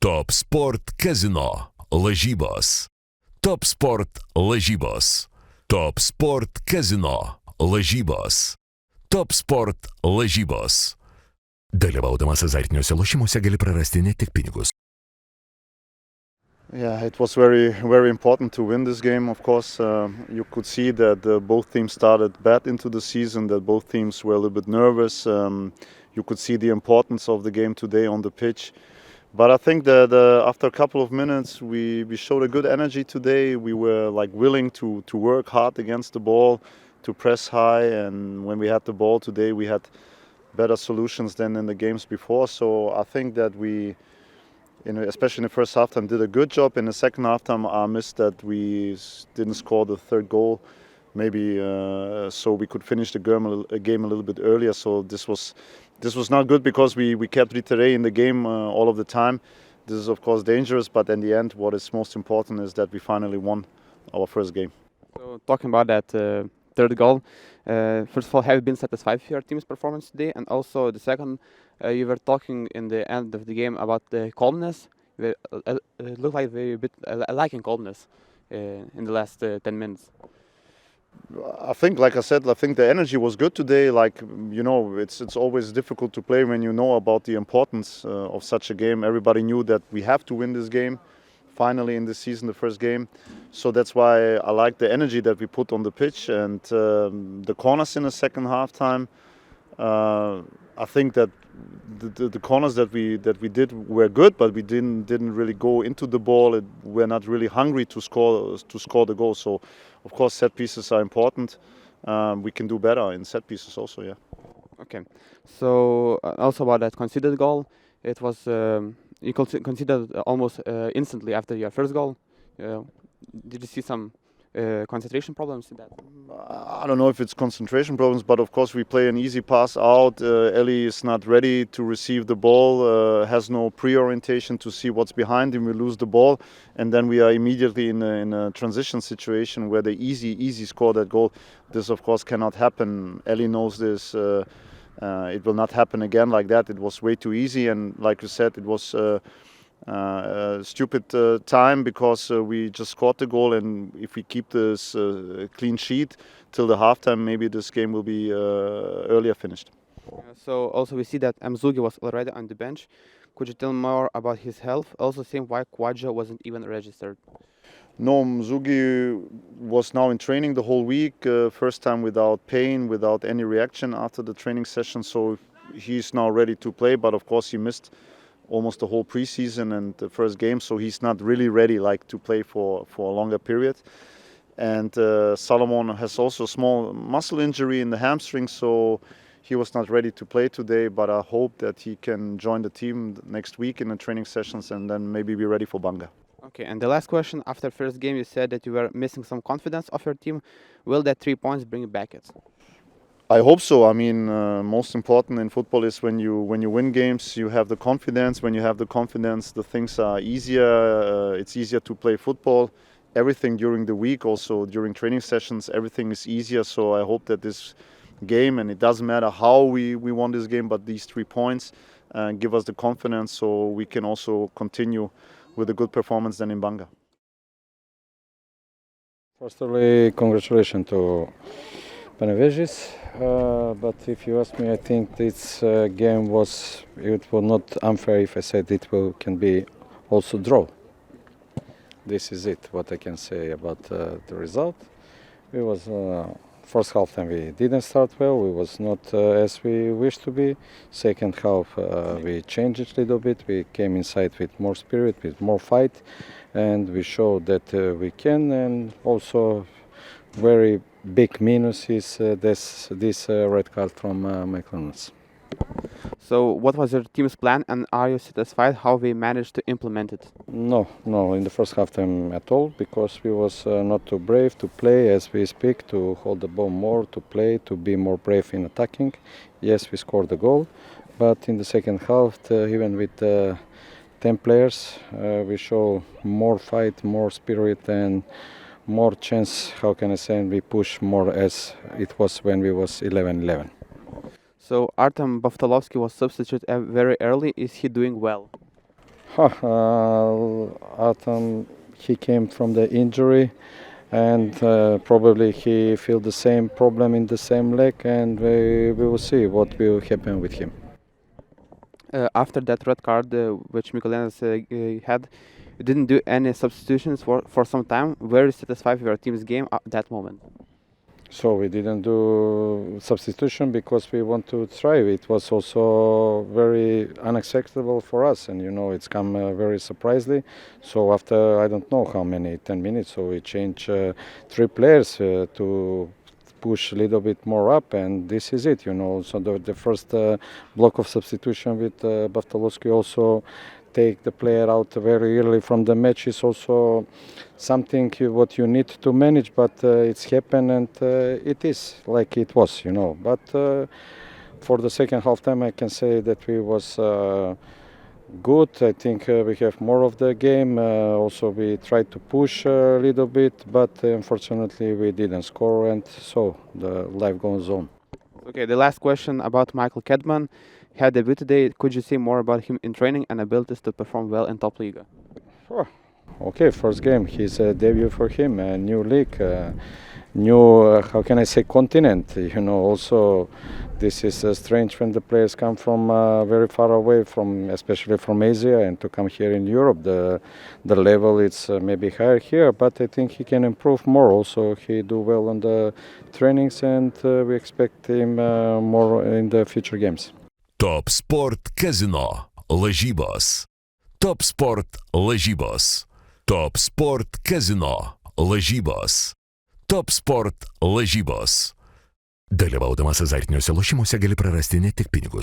Top Sport Kazino lažybos. Top Sport lažybos. Top Sport Kazino lažybos. Top Sport lažybos. Dalyvaudamas azartiniuose lošimuose gali prarasti ne tik pinigus. Yeah, it was very, very important to win this game. Of course, you could see that both teams started bad into the season, that both teams were a little bit nervous. You could see the importance of the game today on the pitch. But I think that after a couple of minutes, we showed a good energy today. We were willing to work hard against the ball, to press high. And when we had the ball today, we had better solutions than in the games before. So I think that we, especially in the first halftime, did a good job. In the second halftime, I missed that we didn't score the third goal, maybe so we could finish the game a little bit earlier. So this was not good because we kept Ritere in the game all of the time. This is of course dangerous, but in the end, what is most important is that we finally won our first game. So talking about that third goal, first of all, have you been satisfied with your team's performance today? And also the second, you were talking in the end of the game about the calmness. It looked like a bit lacking calmness in the last 10 minutes. I think, like I said, I think the energy was good today. It's always difficult to play when you know about the importance of such a game. Everybody knew that we have to win this game, finally in this season, the first game. So that's why I like the energy that we put on the pitch and the corners in the second halftime. I think that the corners that we did were good, but we didn't really go into the ball. We're not really hungry to score the goal. So, of course, set pieces are important. We can do better in set pieces also. Yeah. Okay. So also about that conceded goal, it was you considered almost instantly after your first goal. Did you see some concentration problems in that? I don't know if it's concentration problems, but of course we play an easy pass out. Eli is not ready to receive the ball, has no pre-orientation to see what's behind him. We lose the ball, and then we are immediately in a transition situation where they easy score that goal. This of course cannot happen. Eli knows this. It will not happen again like that. It was way too easy, and like you said, it was stupid time because we just scored the goal, and if we keep this clean sheet till the halftime, maybe this game will be earlier finished. So also we see that Mzugi was already on the bench. Could you tell more about his health? Also seeing why Quadja wasn't even registered. No, Mzugi was now in training the whole week, first time without pain, without any reaction after the training session, so he's now ready to play, but of course he missed almost the whole preseason and the first game, so he's not really ready to play for a longer period. And Solomon has also a small muscle injury in the hamstring, so he was not ready to play today, but I hope that he can join the team next week in the training sessions and then maybe be ready for Banga. Okay, and the last question, after first game you said that you were missing some confidence of your team. Will that 3 points bring you back it? I hope so. I mean, most important in football is when you win games, you have the confidence. When you have the confidence, the things are easier. It's easier to play football. Everything during the week, also during training sessions, everything is easier. So I hope that this game, and it doesn't matter how we won this game, but these 3 points give us the confidence so we can also continue with a good performance then in Banga. Firstly, congratulations to Panevėžys, but if you ask me, I think this game was not unfair if I said can be also draw. This is it, what I can say about the result. It was first half time we didn't start well, we was not as we wished to be. Second half we changed it a little bit, we came inside with more spirit, with more fight, and we showed that we can, and also very big minus is this red card from McDonald's. So what was your team's plan, and are you satisfied how we managed to implement it? No, in the first half time at all, because we was not too brave to play as we speak, to hold the ball more, to play, to be more brave in attacking. Yes, we scored the goal, but in the second half, even with 10 players, we show more fight, more spirit, and more chance, how can I say, and we push more as it was when we was 11-11. So Artem Baftalovsky was substituted very early. Is he doing well? Atom, he came from the injury, and probably he feel the same problem in the same leg, and we will see what will happen with him. After that red card, which Mykolenas had, you didn't do any substitutions for some time. Very satisfied with your team's game at that moment. So we didn't do substitution because we want to try. It was also very unacceptable for us, and it's come very surprisingly. So after I don't know how many 10 minutes, so we changed 3 players to push a little bit more up, and this is it. So the first block of substitution with Bartolowski also take the player out very early from the match is also something what you need to manage, but it's happened, and it is like it was, But for the second half time, I can say that we was good. I think we have more of the game. Also, we tried to push a little bit, but unfortunately, we didn't score, and so the life goes on. Okay, the last question about Michael Kedman. He had a debut today. Could you say more about him in training and abilities to perform well in TOPLYGA? Sure. Okay, first game. He's a debut for him, a new league, new, how can I say, continent. Also, this is strange when the players come from very far away, especially from Asia, and to come here in Europe. The level is maybe higher here, but I think he can improve more. Also, he do well on the trainings, and we expect him more in the future games. Top Sport Kazino lažybos. Top Sport lažybos. Top Sport Kazino lažybos. Top Sport lažybos. Dalyvaudamas azartiniuose lošimuose gali prarasti ne tik pinigus,